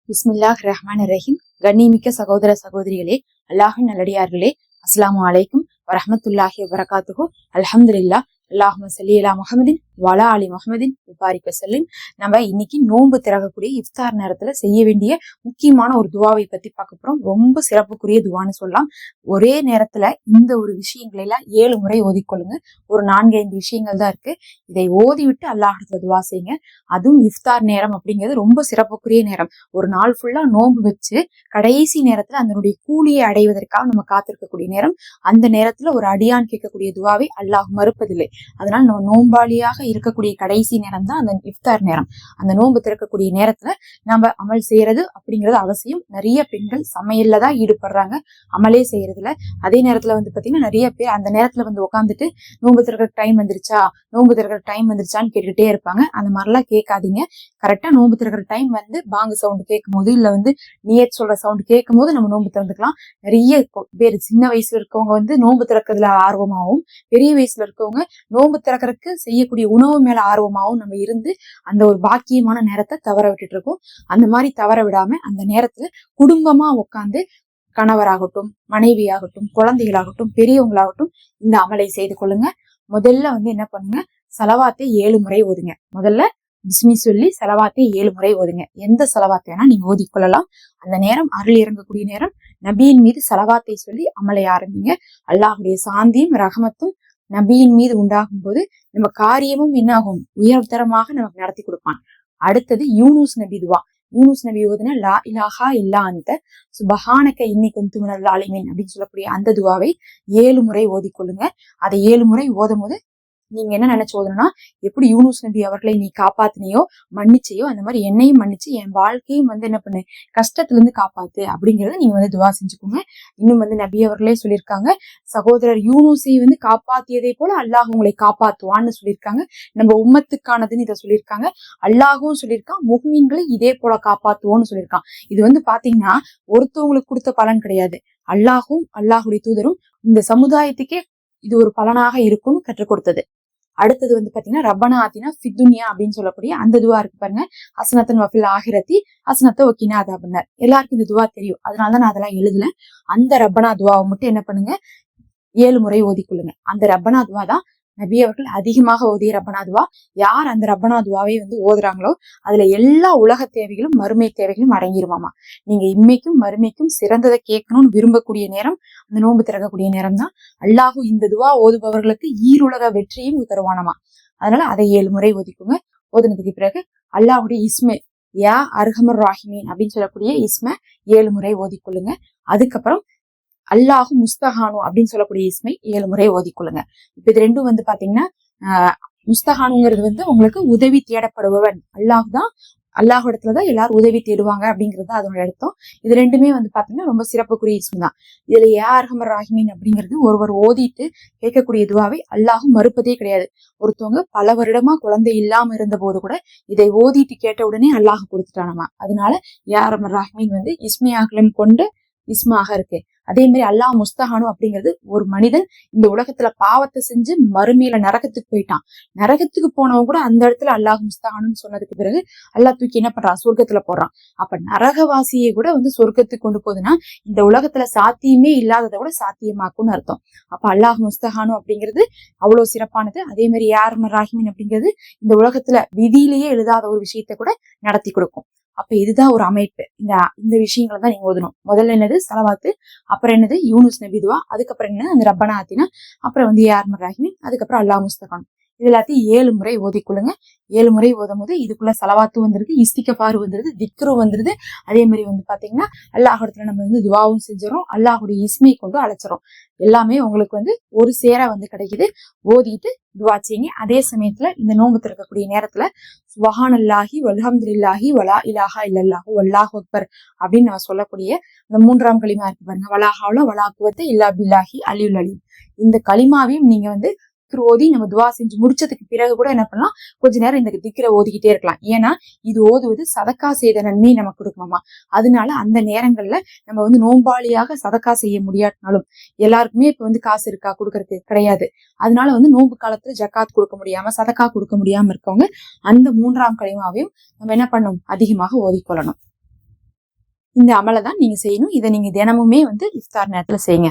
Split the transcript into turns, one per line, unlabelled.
பிஸ்மில்லாஹ் ரஹ்மான் ரஹீம். கண்ணியமிக்க சகோதர சகோதரிகளே, அல்லாஹின் நல்லடியார்களே, அஸ்ஸலாமு அலைக்கும் வரஹ்மத்துல்லாஹி வபரகாத்துஹு. அல்ஹம்துலில்லாஹ். அல்லாஹும்ம ஸல்லி அலா முஹம்மதின் வஅலா ஆலி முஹம்மதின் வபாரிக் வஸல்லிம். நம்ம இன்னைக்கு நோன்பு திறக்கக்கூடிய இஃப்தார் நேரத்துல செய்ய வேண்டிய முக்கியமான ஒரு துவாவை பத்தி பார்க்க போறோம். ரொம்ப சிறப்புக்குரிய துவான்னு சொல்லலாம். ஒரே நேரத்துல இந்த ஒரு விஷயங்களை எல்லாம் 7 முறை ஓதிக்கொள்ளுங்க. ஒரு 4-5 விஷயங்கள் தான் இருக்கு. இதை ஓதி விட்டு அல்லாஹ்விடத்துல துவா செய்யுங்க. அதுவும் இஃப்தார் நேரம் அப்படிங்கிறது ரொம்ப சிறப்புக்குரிய நேரம். ஒரு நாள் ஃபுல்லா நோன்பு வச்சு கடைசி நேரத்துல அதனுடைய கூலியை அடைவதற்காக நம்ம காத்திருக்கக்கூடிய நேரம். அந்த நேரத்துல ஒரு அடியான் கேட்கக்கூடிய துவாவை அல்லாஹ் மறுப்பதில்லை. அதனால நம்ம நோன்பாளியாக இருக்கக்கூடிய கடைசி நேரம் தான் அந்த இஃப்தார் நேரம். அந்த நோன்பு திறக்கக்கூடிய நேரத்துல நம்ம அமல் செய்யறது அப்படிங்கிறது அவசியம். நிறைய பெண்கள் சமையல்ல தான் ஈடுபடுறாங்க, அமலே செய்யறதுல. அதே நேரத்துல பாத்தீங்கன்னா நிறைய பேர் அந்த நேரத்துல உட்காந்துட்டு நோன்பு திறக்கிற டைம் வந்துருச்சா, நோன்பு திறக்கிற டைம் வந்துருச்சான்னு கேட்டுக்கிட்டே இருப்பாங்க. அந்த மாதிரிலாம் கேட்காதீங்க. கரெக்டா நோன்பு திறக்கிற டைம் பாங்கு சவுண்ட் கேட்கும் போது இல்ல நியத் சொல்ற சவுண்ட் கேட்கும் போது நம்ம நோன்பு திறந்துக்கலாம். நிறைய பேர் சின்ன வயசுல இருக்கவங்க நோன்பு திறக்கிறதுல ஆர்வமாகவும், பெரிய வயசுல இருக்கவங்க நோன்பு திறக்கிறதுக்கு செய்யக்கூடிய உணவு மேல ஆர்வமாகவும் நம்ம இருந்து அந்த ஒரு பாக்கியமான நேரத்தை தவற விட்டுட்டு இருக்கோம். அந்த மாதிரி தவற விடாம அந்த நேரத்துல குடும்பமா உட்காந்து கணவராகட்டும், மனைவியாகட்டும், குழந்தைகளாகட்டும், பெரியவங்களாகட்டும் இந்த அமலை செய்து கொள்ளுங்க. முதல்ல என்ன பண்ணுங்க, சலவாத்தை 7 முறை ஓதுங்க. முதல்ல பிஸ்மி சொல்லி சலவாத்தை 7 முறை ஓதுங்க. எந்த சலவாத்தை வேணா நீங்க ஓதிக்கொள்ளலாம். அந்த நேரம் அருள் இறங்கக்கூடிய நேரம். நபியின் மீது சலவாத்தை சொல்லி அமலை ஆரம்பிங்க. அல்லாஹுடைய சாந்தியும் ரஹமத்தும் நபியின் மீது உண்டாகும் போது நம்ம காரியமும் என்னாகும், உயர்தரமாக நமக்கு நடத்தி கொடுப்பான். அடுத்தது யூனுஸ் நபி துவா. யூனுஸ் நபி ஓதுனா லா இலாஹா இல்லா அன்த சுபஹானக இன்னி குன்து மினல் ஸாலிமீன் அப்படின்னு சொல்லக்கூடிய அந்த துவாவை 7 முறை ஓதிக்கொள்ளுங்க. அதை 7 முறை ஓதும் போது நீங்க என்ன நினைச்சு ஓதணும்னா, எப்படி யூனுஸ் நபி அவர்களை நீ காப்பாத்தினியோ, மன்னிச்சியோ, அந்த மாதிரி என்னையும் மன்னிச்சு என் வாழ்க்கையும் என்ன பண்ணு, கஷ்டத்துல இருந்து காப்பாத்து அப்படிங்கறத நீங்க துவா செஞ்சுக்கோங்க. இன்னும் நபி அவர்களே சொல்லியிருக்காங்க, சகோதரர் யூனுஸை காப்பாத்தியதை போல அல்லாஹ் உங்களை காப்பாத்துவான்னு சொல்லியிருக்காங்க. நம்ம உம்மத்துக்கானதுன்னு இதை சொல்லியிருக்காங்க. அல்லாஹும் சொல்லியிருக்கான், முஃமின்களை இதே போல காப்பாத்துவோம்னு சொல்லியிருக்கான். இது பாத்தீங்கன்னா ஒருத்தவங்களுக்கு கொடுத்த பலன் கிடையாது. அல்லாஹும் அல்லாஹுடைய தூதரும் இந்த சமுதாயத்துக்கே இது ஒரு பலனாக இருக்கும்னு கற்றுக் கொடுத்தது. அடுத்தது பாத்தீங்கன்னா ரப்பனா ஆத்தினா ஃபித்துன்யா அப்படின்னு சொல்லக்கூடிய அந்த துவா இருக்கு பாருங்க. ஹஸனத்தன் வஃபில் ஆஹிரத்தி ஹஸனத்த வகினா அதாபன்னார். எல்லாருக்கும் இந்த துவா தெரியும், அதனாலதான் நான் அதெல்லாம் எழுதல. அந்த ரப்பனா துவாவை மட்டும் என்ன பண்ணுங்க, 7 முறை ஓதிக்கொள்ளுங்க. அந்த ரப்பனா துவா தான் நபி அவர்கள் அதிகமாக ஓதிய ரப்பனா துவா. யார் அந்த ரப்பனா துவாவை ஓதுறாங்களோ அதுல எல்லா உலக தேவைகளும் மறுமை தேவைகளும் அடங்கிருவாமா. நீங்க இம்மைக்கும் மறுமைக்கும் சிறந்ததை கேட்கணும்னு விரும்பக்கூடிய நேரம் அந்த நோன்பு திறக்கக்கூடிய நேரம் தான். அல்லாஹு இந்த துவா ஓதுபவர்களுக்கு ஈருலக வெற்றியும் தருவானமா. அதனால அதை 7 முறை ஓதிக்குங்க. ஓதுனதுக்கு பிறகு அல்லாஹுடைய இஸ்மே யா அர்ஹமர் ராஹிமீன் அப்படின்னு சொல்லக்கூடிய இஸ்மை 7 முறை ஓதிக்கொள்ளுங்க. அதுக்கப்புறம் அல்லாஹு முஸ்தஹானு அப்படின்னு சொல்லக்கூடிய இஸ்மை 7 முறை ஓதிக்கொள்ளுங்க. இப்ப இது ரெண்டும் பாத்தீங்கன்னா முஸ்தஹானுங்கிறது உங்களுக்கு உதவி தேடப்படுபவன். அல்லாஹ் தான், அல்லாஹ் இடத்துலதான் எல்லாரும் உதவி தேடுவாங்க அப்படிங்கிறது அதோட அர்த்தம். இது ரெண்டுமே பாத்தீங்கன்னா ரொம்ப சிறப்புக்குரிய இஸ்மு தான். இதுல யா அர்ஹமர் ராஹிமீன் அப்படிங்கிறது ஒருவர் ஓதிட்டு கேட்கக்கூடிய துவாவை அல்லாஹும் மறுப்பதே கிடையாது. ஒருத்தவங்க பல வருடமா குழந்தை இல்லாம இருந்த போது கூட இதை ஓதிட்டு கேட்ட உடனே அல்லாஹ் கொடுத்துட்டானமா. அதனால யா அர்ஹமர் ராஹிமீன் இஸ்மியாகலம் கொண்டு இஸ்மாக இருக்கு. அதே மாதிரி அல்லாஹ் முஸ்தஹானு அப்படிங்கிறது ஒரு மனிதன் இந்த உலகத்துல பாவத்தை செஞ்சு மறுமையில நரகத்துக்கு போயிட்டான். நரகத்துக்கு போனவங்க கூட அந்த இடத்துல அல்லாஹ் முஸ்தஹானுன்னு சொன்னதுக்கு பிறகு அல்லாஹ் தூக்கி என்ன பண்றான், சொர்க்கத்துல போடுறான். அப்ப நரகவாசியை கூட சொர்க்கத்துக்கு கொண்டு போகுதுன்னா இந்த உலகத்துல சாத்தியமே இல்லாததை கூட சாத்தியமாக்கும்னு அர்த்தம். அப்ப அல்லாஹ் முஸ்தஹானு அப்படிங்கிறது அவ்வளவு சிறப்பானது. அதே மாதிரி யார் ராஹிமின் அப்படிங்கிறது இந்த உலகத்துல விதியிலேயே எழுதாத ஒரு விஷயத்த கூட நடத்தி கொடுக்கும். அப்ப இதுதான் ஒரு அமைப்பு. இந்த விஷயங்களை தான் நீங்க ஓதணும். முதல்ல என்னது சலவாத்து, அப்புறம் என்னது யூனுஸ் நபி துவா, அதுக்கப்புறம் என்ன அந்த ரப்பனா ஆத்தினா, அப்புறம் யார் ராஹிமீன், அதுக்கப்புறம் அல்லாஹ் முஸ்தஹான். இது எல்லாத்தையும் 7 முறை ஓதிக்கொள்ளுங்க. 7 முறை ஓதும் போது இதுக்குள்ள சலவாத்து வந்துருது, இஸ்திகஃபார் வந்துருது, திக்ரு வந்துருது. அதே மாதிரி பாத்தீங்கன்னா அல்லாஹ் இடத்துல நம்ம துவாவும் செஞ்சிடறோம், அல்லாஹுடைய இஸ்மை கொண்டு அழைச்சிடறோம். எல்லாமே உங்களுக்கு ஒரு சேர கிடைக்குது. ஓதிட்டு துவா செய்யுங்க. அதே சமயத்துல இந்த நோன்பு திறக்கக்கூடிய நேரத்துல சுப்ஹானல்லாஹி வல்ஹம்துலில்லாஹி வலா இலாஹா இல்லல்லாஹு வல்லாஹு அக்பர் அப்படின்னு நம்ம சொல்லக்கூடிய இந்த 3ஆம் கலிமா இருக்கு பாருங்க. வலா ஹவ்ல வலா குவத்த இல்லா பில்லாஹி அலியுல் அலீம். இந்த கலிமாவையும் நீங்க ஓதி நம்ம துவா செஞ்சு முடிச்சதுக்கு பிறகு கூட என்ன பண்ணலாம், கொஞ்ச நேரம் இந்த திக்ரை ஓதிக்கிட்டே இருக்கலாம். ஏன்னா இது ஓதுவது சதக்கா செய்த நன்மை நமக்கு கொடுக்குமாமா. அதனால அந்த நேரங்கள்ல நம்ம நோன்பாளியாக சதக்கா செய்ய முடியாட்டினாலும், எல்லாருக்குமே இப்ப காசு இருக்கா கொடுக்கறதுக்கு கிடையாது. அதனால நோன்பு காலத்துல ஜக்காத் கொடுக்க முடியாம சதக்கா கொடுக்க முடியாம இருக்கவங்க அந்த 3ஆம் கலிமாவையும் நம்ம என்ன பண்ணணும், அதிகமாக ஓதிக்கொள்ளணும். இந்த அமலை தான் நீங்க செய்யணும். இதை நீங்க தினமுமே வந்து இஃப்தார் நேரத்துல செய்யுங்க.